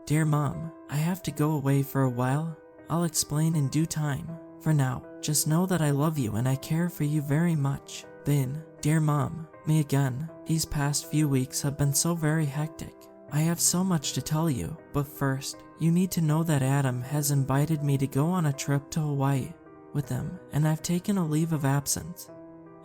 "Dear Mom, I have to go away for a while. I'll explain in due time. For now, just know that I love you and I care for you very much. Bin, dear Mom, me again. These past few weeks have been so very hectic. I have so much to tell you, but first, you need to know that Adam has invited me to go on a trip to Hawaii with him, and I've taken a leave of absence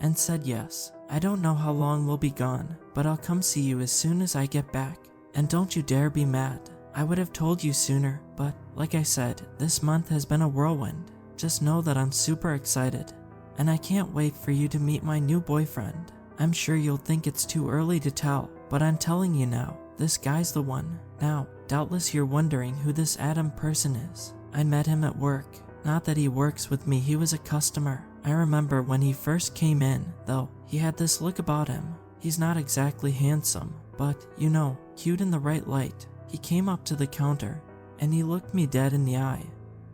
and said yes. I don't know how long we'll be gone, but I'll come see you as soon as I get back. And don't you dare be mad. I would have told you sooner, but like I said, this month has been a whirlwind. Just know that I'm super excited, and I can't wait for you to meet my new boyfriend. I'm sure you'll think it's too early to tell, but I'm telling you now, this guy's the one. Now, doubtless you're wondering who this Adam person is. I met him at work. Not that he works with me, he was a customer. I remember when he first came in, though, he had this look about him. He's not exactly handsome, but, you know, cute in the right light. He came up to the counter, and he looked me dead in the eye.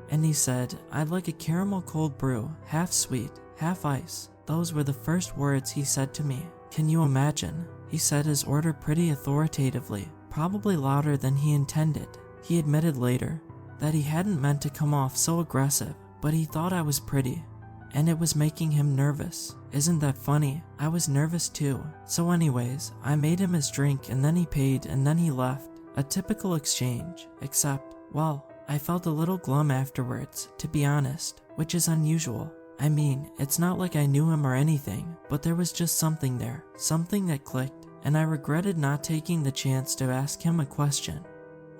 And he said, "I'd like a caramel cold brew, half sweet, half ice." Those were the first words he said to me. Can you imagine? He said his order pretty authoritatively, probably louder than he intended. He admitted later that he hadn't meant to come off so aggressive, but he thought I was pretty, and it was making him nervous. Isn't that funny? I was nervous too. So anyways, I made him his drink and then he paid and then he left. A typical exchange, except, well, I felt a little glum afterwards, to be honest, which is unusual. I mean, it's not like I knew him or anything, but there was just something there, something that clicked, and I regretted not taking the chance to ask him a question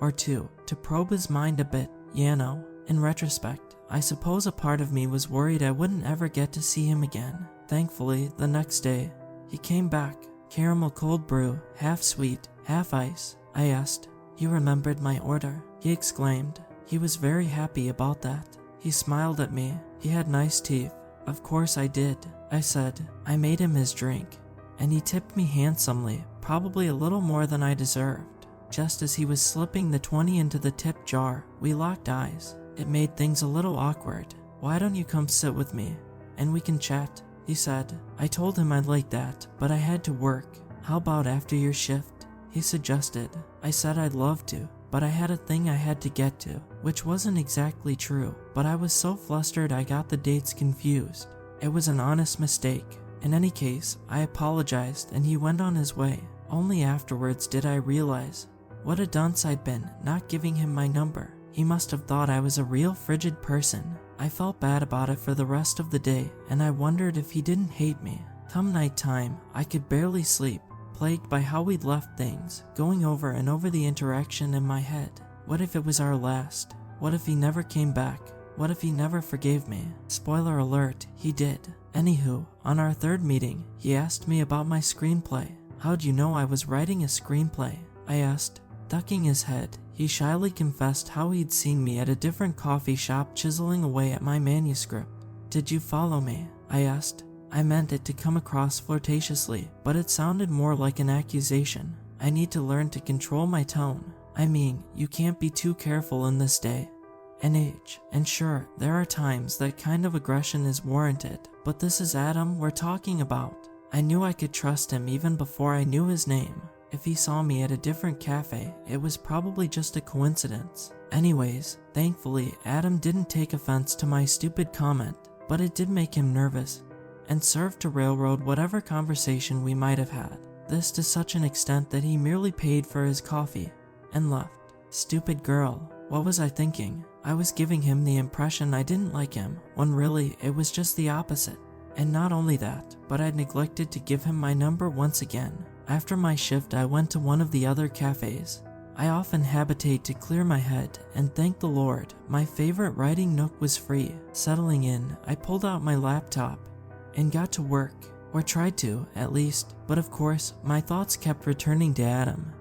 or two, to probe his mind a bit, you know. In retrospect, I suppose a part of me was worried I wouldn't ever get to see him again. Thankfully, the next day, he came back. Caramel cold brew, half sweet, half ice. I asked, "You remembered my order?" He exclaimed. He was very happy about that. He smiled at me. He had nice teeth. Of course I did. I said, I made him his drink, and he tipped me handsomely, probably a little more than I deserved. Just as he was slipping the 20 into the tip jar, we locked eyes. It made things a little awkward. "Why don't you come sit with me, and we can chat?" he said. I told him I'd like that, but I had to work. "How about after your shift?" he suggested. I said I'd love to, but I had a thing I had to get to, which wasn't exactly true, but I was so flustered I got the dates confused. It was an honest mistake. In any case, I apologized and he went on his way. Only afterwards did I realize what a dunce I'd been, not giving him my number. He must have thought I was a real frigid person. I felt bad about it for the rest of the day, and I wondered if he didn't hate me. Come nighttime, I could barely sleep, plagued by how we'd left things, going over and over the interaction in my head. What if it was our last? What if he never came back? What if he never forgave me? Spoiler alert, he did. Anywho, on our third meeting, he asked me about my screenplay. "How'd you know I was writing a screenplay?" I asked. Ducking his head, he shyly confessed how he'd seen me at a different coffee shop chiseling away at my manuscript. "Did you follow me?" I asked. I meant it to come across flirtatiously, but it sounded more like an accusation. I need to learn to control my tone. I mean, you can't be too careful in this day and age. And sure, there are times that kind of aggression is warranted, but this is Adam we're talking about. I knew I could trust him even before I knew his name. If he saw me at a different cafe, it was probably just a coincidence. Anyways, thankfully, Adam didn't take offense to my stupid comment, but it did make him nervous and served to railroad whatever conversation we might have had. This to such an extent that he merely paid for his coffee and left. Stupid girl. What was I thinking? I was giving him the impression I didn't like him, when really it was just the opposite. And not only that, but I'd neglected to give him my number once again. After my shift, I went to one of the other cafes I often habitate to clear my head, and thank the Lord, my favorite writing nook was free. Settling in, I pulled out my laptop and got to work, or tried to, at least, but of course, my thoughts kept returning to Adam,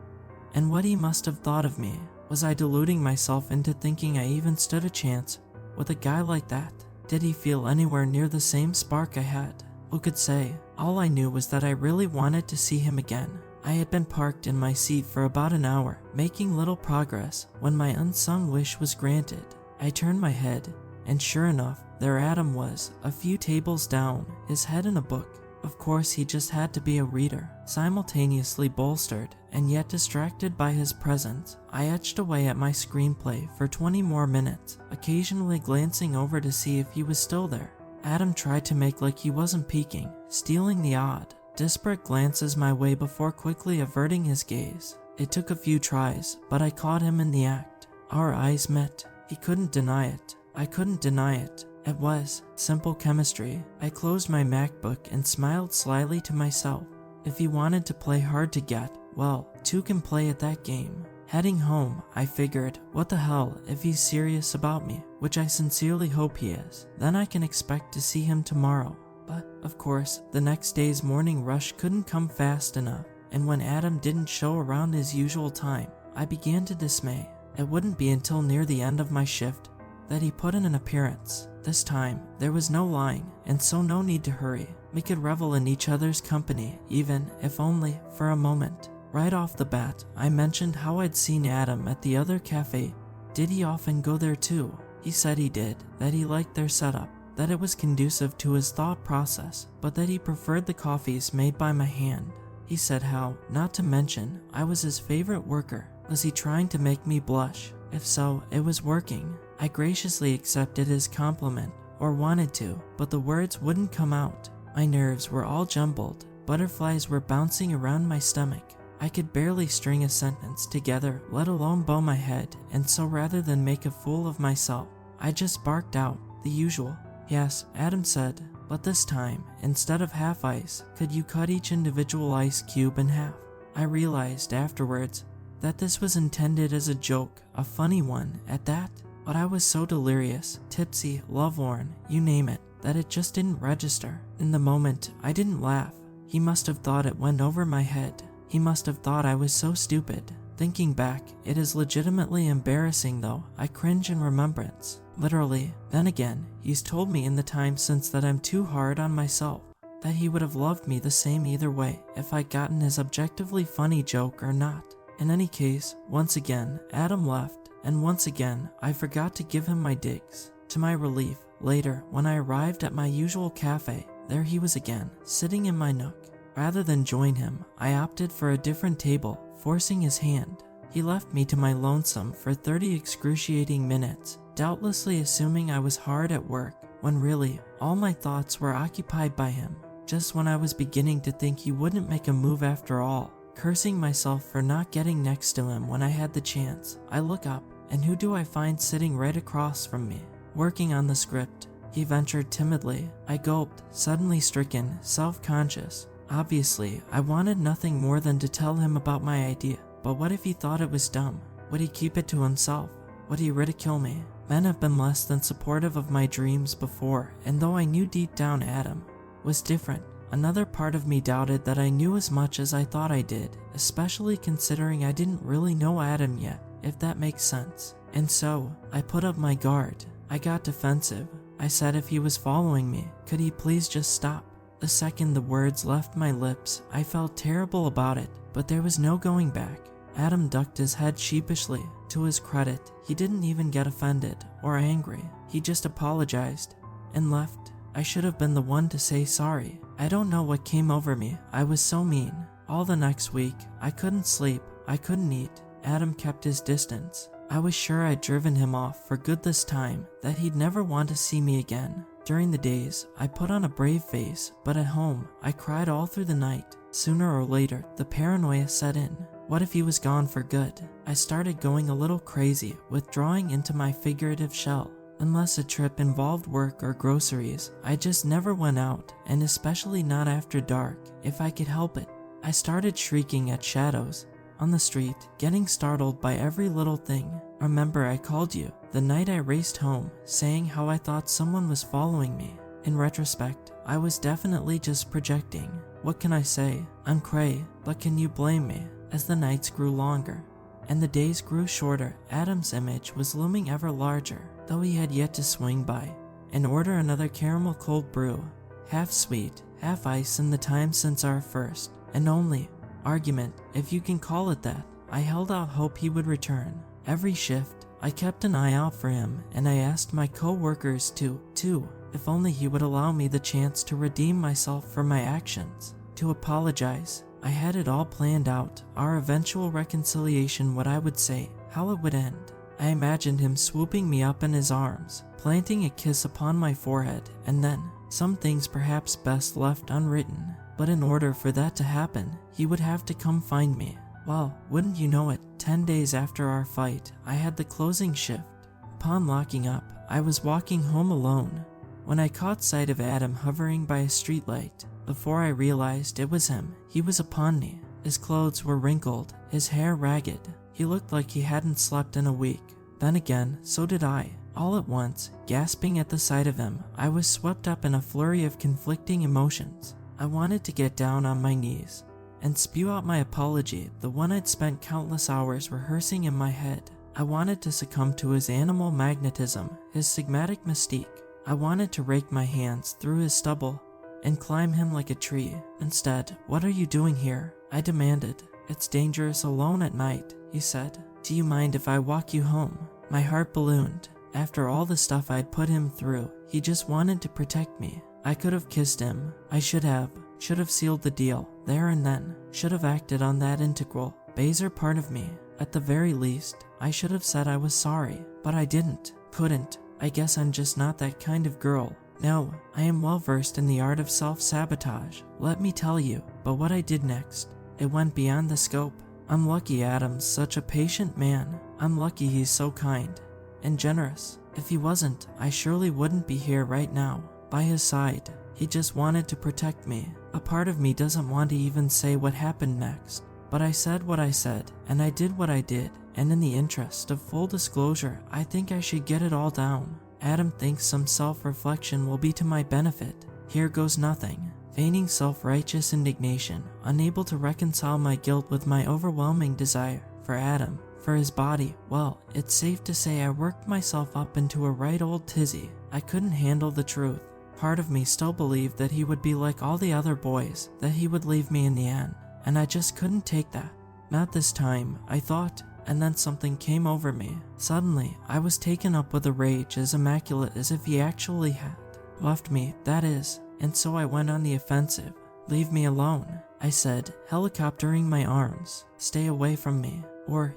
and what he must have thought of me. Was I deluding myself into thinking I even stood a chance with a guy like that? Did he feel anywhere near the same spark I had? Who could say? All I knew was that I really wanted to see him again. I had been parked in my seat for about an hour, making little progress, when my unsung wish was granted. I turned my head, and sure enough, there Adam was, a few tables down, his head in a book. Of course, he just had to be a reader. Simultaneously bolstered and yet distracted by his presence, I etched away at my screenplay for 20 more minutes, occasionally glancing over to see if he was still there. Adam tried to make like he wasn't peeking, stealing the odd, disparate glances my way before quickly averting his gaze. It took a few tries, but I caught him in the act. Our eyes met. He couldn't deny it. I couldn't deny it. It was simple chemistry. I closed my MacBook and smiled slyly to myself. If he wanted to play hard to get, well, two can play at that game. Heading home, I figured, what the hell if he's serious about me, which I sincerely hope he is. Then I can expect to see him tomorrow. But, of course, the next day's morning rush couldn't come fast enough, and when Adam didn't show around his usual time, I began to dismay. It wouldn't be until near the end of my shift that he put in an appearance. This time, there was no lying, and so no need to hurry. We could revel in each other's company, even if only for a moment. Right off the bat, I mentioned how I'd seen Adam at the other cafe. Did he often go there too? He said he did, that he liked their setup, that it was conducive to his thought process, but that he preferred the coffees made by my hand. He said how, not to mention, I was his favorite worker. Was he trying to make me blush? If so, it was working. I graciously accepted his compliment, or wanted to, but the words wouldn't come out. My nerves were all jumbled. Butterflies were bouncing around my stomach. I could barely string a sentence together, let alone bow my head, and so rather than make a fool of myself, I just barked out, the usual. Yes, Adam said, but this time, instead of half ice, could you cut each individual ice cube in half? I realized afterwards that this was intended as a joke, a funny one at that, but I was so delirious, tipsy, lovelorn, you name it, that it just didn't register. In the moment, I didn't laugh. He must have thought it went over my head. He must have thought I was so stupid. Thinking back, it is legitimately embarrassing though. I cringe in remembrance. Literally. Then again, he's told me in the time since that I'm too hard on myself. That he would have loved me the same either way if I'd gotten his objectively funny joke or not. In any case, once again, Adam left, and once again, I forgot to give him my digs. To my relief, later, when I arrived at my usual cafe, there he was again, sitting in my nook. Rather than join him, I opted for a different table, forcing his hand. He left me to my lonesome for 30 excruciating minutes, doubtlessly assuming I was hard at work, when really, all my thoughts were occupied by him. Just when I was beginning to think he wouldn't make a move after all, cursing myself for not getting next to him when I had the chance, I look up, and who do I find sitting right across from me, working on the script? He ventured timidly. I gulped, suddenly stricken, self-conscious. Obviously, I wanted nothing more than to tell him about my idea, but what if he thought it was dumb? Would he keep it to himself? Would he ridicule me? Men have been less than supportive of my dreams before, and though I knew deep down Adam was different, another part of me doubted that I knew as much as I thought I did, especially considering I didn't really know Adam yet, if that makes sense. And so, I put up my guard. I got defensive. I said if he was following me, could he please just stop? The second the words left my lips, I felt terrible about it, but there was no going back. Adam ducked his head sheepishly. To his credit, he didn't even get offended or angry. He just apologized and left. I should have been the one to say sorry. I don't know what came over me. I was so mean. All the next week, I couldn't sleep. I couldn't eat. Adam kept his distance. I was sure I'd driven him off for good this time, that he'd never want to see me again. During the days, I put on a brave face, but at home, I cried all through the night. Sooner or later, the paranoia set in. What if he was gone for good? I started going a little crazy, withdrawing into my figurative shell. Unless a trip involved work or groceries, I just never went out, and especially not after dark, if I could help it. I started shrieking at shadows on the street, getting startled by every little thing. Remember I called you the night I raced home, saying how I thought someone was following me. In retrospect, I was definitely just projecting. What can I say? I'm cray, but can you blame me? As the nights grew longer, and the days grew shorter, Adam's image was looming ever larger, though he had yet to swing by and order another caramel cold brew, half sweet, half ice in the time since our first, and only, argument, if you can call it that. I held out hope he would return. Every shift, I kept an eye out for him, and I asked my co-workers to, too, if only he would allow me the chance to redeem myself for my actions, to apologize. I had it all planned out, our eventual reconciliation, what I would say, how it would end. I imagined him swooping me up in his arms, planting a kiss upon my forehead, and then, some things perhaps best left unwritten, but in order for that to happen, he would have to come find me. Well, wouldn't you know it, 10 days after our fight, I had the closing shift. Upon locking up, I was walking home alone, when I caught sight of Adam hovering by a streetlight. Before I realized it was him, he was upon me. His clothes were wrinkled, his hair ragged. He looked like he hadn't slept in a week. Then again, so did I. All at once, gasping at the sight of him, I was swept up in a flurry of conflicting emotions. I wanted to get down on my knees and spew out my apology, the one I'd spent countless hours rehearsing in my head. I wanted to succumb to his animal magnetism, his sigmatic mystique. I wanted to rake my hands through his stubble and climb him like a tree. Instead, "What are you doing here?" I demanded. "It's dangerous alone at night," he said. "Do you mind if I walk you home?" My heart ballooned. After all the stuff I'd put him through, he just wanted to protect me. I could have kissed him. I should have sealed the deal, there and then. Should have acted on that integral, baser part of me. At the very least, I should have said I was sorry, but I didn't. Couldn't. I guess I'm just not that kind of girl. No, I am well versed in the art of self-sabotage, let me tell you. But what I did next, it went beyond the scope. I'm lucky Adam's such a patient man. I'm lucky he's so kind and generous. If he wasn't, I surely wouldn't be here right now, by his side. He just wanted to protect me. A part of me doesn't want to even say what happened next. But I said what I said, and I did what I did, and in the interest of full disclosure, I think I should get it all down. Adam thinks some self-reflection will be to my benefit. Here goes nothing. Feigning self-righteous indignation, unable to reconcile my guilt with my overwhelming desire for Adam, for his body. Well, it's safe to say I worked myself up into a right old tizzy. I couldn't handle the truth. Part of me still believed that he would be like all the other boys, that he would leave me in the end, and I just couldn't take that. Not this time, I thought. And then something came over me. Suddenly, I was taken up with a rage as immaculate as if he actually had left me, that is, and so I went on the offensive. "Leave me alone," I said, helicoptering my arms. "Stay away from me," or,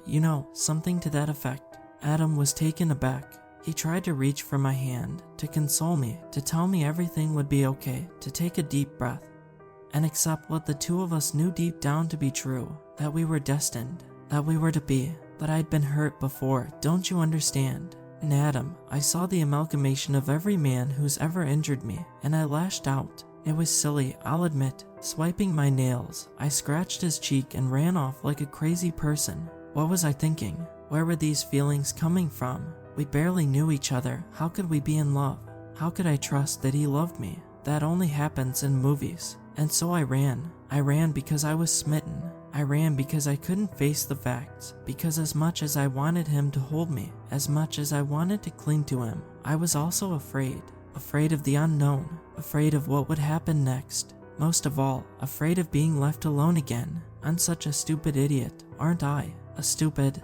something to that effect. Adam was taken aback. He tried to reach for my hand, to console me, to tell me everything would be okay, to take a deep breath, and accept what the two of us knew deep down to be true, that we were destined, that we were to be. But I'd been hurt before, don't you understand? In Adam, I saw the amalgamation of every man who's ever injured me, and I lashed out. It was silly, I'll admit. Swiping my nails, I scratched his cheek and ran off like a crazy person. What was I thinking? Where were these feelings coming from? We barely knew each other. How could we be in love? How could I trust that he loved me? That only happens in movies. And so I ran. I ran because I was smitten. I ran because I couldn't face the facts, because as much as I wanted him to hold me, as much as I wanted to cling to him, I was also afraid. Afraid of the unknown, afraid of what would happen next. Most of all, afraid of being left alone again. I'm such a stupid idiot, aren't I? A stupid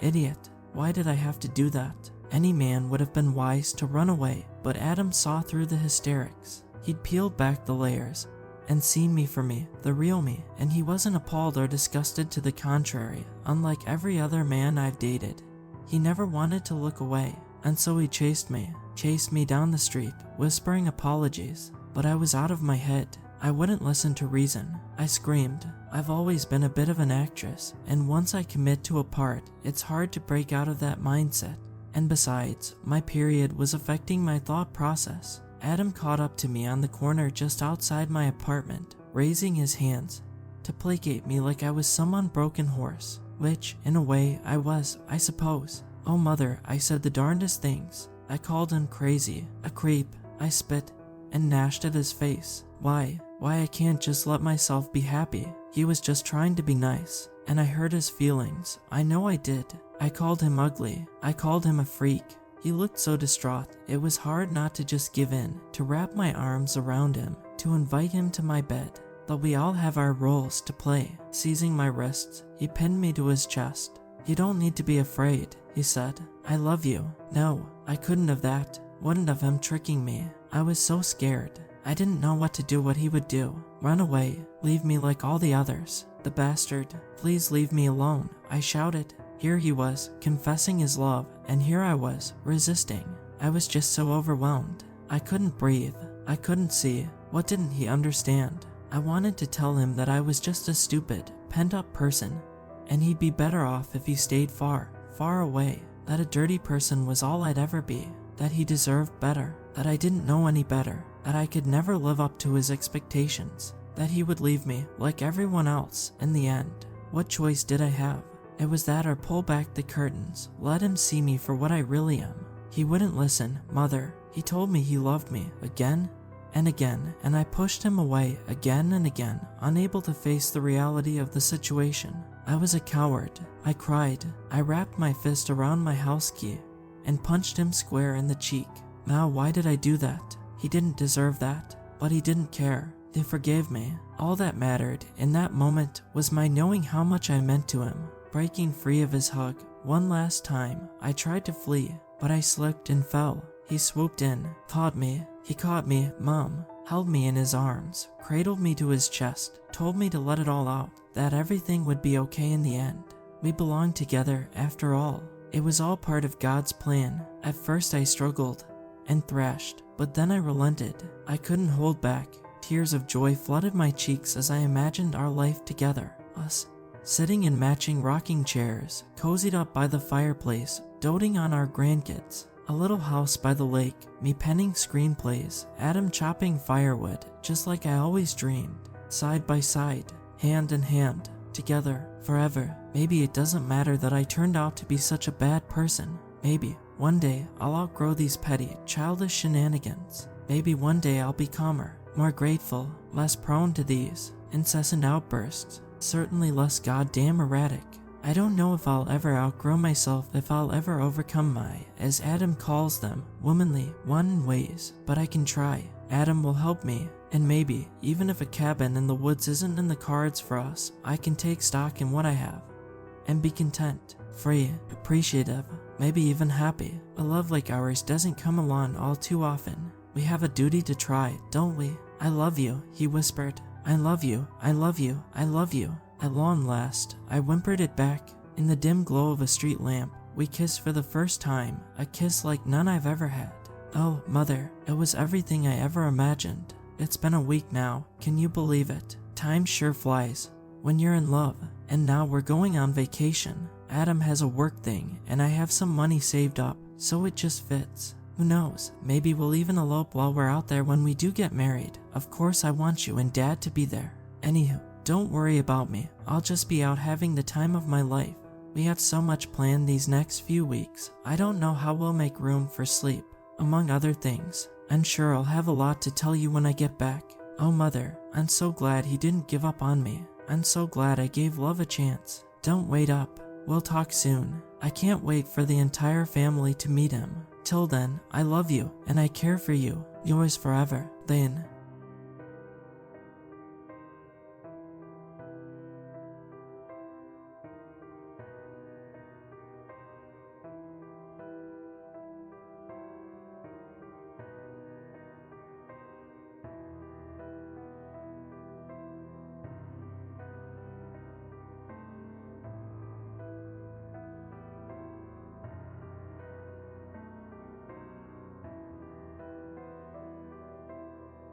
idiot. Why did I have to do that? Any man would have been wise to run away, but Adam saw through the hysterics. He'd peeled back the layers and seen me for me, the real me, and he wasn't appalled or disgusted, to the contrary. Unlike every other man I've dated, he never wanted to look away, and so he chased me down the street, whispering apologies. But I was out of my head. I wouldn't listen to reason. I screamed. I've always been a bit of an actress, and once I commit to a part, it's hard to break out of that mindset. And besides, my period was affecting my thought process. Adam caught up to me on the corner just outside my apartment, raising his hands to placate me like I was some unbroken horse, which, in a way, I was, I suppose. Oh mother, I said the darndest things. I called him crazy, a creep. I spit and gnashed at his face. Why I can't just let myself be happy. He was just trying to be nice, and I hurt his feelings. I know I did. I called him ugly. I called him a freak. He looked so distraught, it was hard not to just give in, to wrap my arms around him, to invite him to my bed. But we all have our roles to play. Seizing my wrists, he pinned me to his chest, You don't need to be afraid, he said. I love you. No, I couldn't have that. Wouldn't have him tricking me. I was so scared. I didn't know what to do, what he would do. Run away. Leave me like all the others. The bastard. Please leave me alone, I shouted. Here he was, confessing his love, and here I was, resisting. I was just so overwhelmed. I couldn't breathe. I couldn't see. What didn't he understand? I wanted to tell him that I was just a stupid, pent-up person, and he'd be better off if he stayed far, far away. That a dirty person was all I'd ever be. That he deserved better. That I didn't know any better. That I could never live up to his expectations. That he would leave me, like everyone else, in the end. What choice did I have? It was that or pull back the curtains, let him see me for what I really am. He wouldn't listen, Mother. He told me he loved me, again and again, and I pushed him away again and again, unable to face the reality of the situation. I was a coward. I cried. I wrapped my fist around my house key and punched him square in the cheek. Now, why did I do that? He didn't deserve that, but he didn't care. He forgave me. All that mattered in that moment was my knowing how much I meant to him. Breaking free of his hug one last time, I tried to flee, but I slipped and fell. He swooped in, caught me. He caught me, Mom, held me in his arms, cradled me to his chest, told me to let it all out, that everything would be okay in the end. We belonged together after all. It was all part of God's plan. At first I struggled and thrashed, but then I relented. I couldn't hold back. Tears of joy flooded my cheeks as I imagined our life together, us sitting in matching rocking chairs, cozied up by the fireplace, doting on our grandkids. A little house by the lake, me penning screenplays, Adam chopping firewood, just like I always dreamed. Side by side, hand in hand, together, forever. Maybe it doesn't matter that I turned out to be such a bad person. Maybe one day I'll outgrow these petty, childish shenanigans. Maybe one day I'll be calmer, more grateful, less prone to these incessant outbursts. Certainly less goddamn erratic. I don't know if I'll ever outgrow myself, if I'll ever overcome my, as Adam calls them, womanly, wanton ways, but I can try. Adam will help me, and maybe, even if a cabin in the woods isn't in the cards for us, I can take stock in what I have, and be content, free, appreciative, maybe even happy. A love like ours doesn't come along all too often. We have a duty to try, don't we? I love you, he whispered. I love you, I love you, I love you. At long last, I whimpered it back. In the dim glow of a street lamp, we kissed for the first time, a kiss like none I've ever had. Oh, Mother, it was everything I ever imagined. It's been a week now, can you believe it? Time sure flies when you're in love, and now we're going on vacation. Adam has a work thing, and I have some money saved up, so it just fits. Who knows, maybe we'll even elope while we're out there when we do get married. Of course I want you and Dad to be there. Anywho, don't worry about me, I'll just be out having the time of my life. We have so much planned these next few weeks, I don't know how we'll make room for sleep, among other things. I'm sure I'll have a lot to tell you when I get back. Oh Mother, I'm so glad he didn't give up on me. I'm so glad I gave love a chance. Don't wait up, we'll talk soon. I can't wait for the entire family to meet him. Till then, I love you, and I care for you. Yours forever. Then,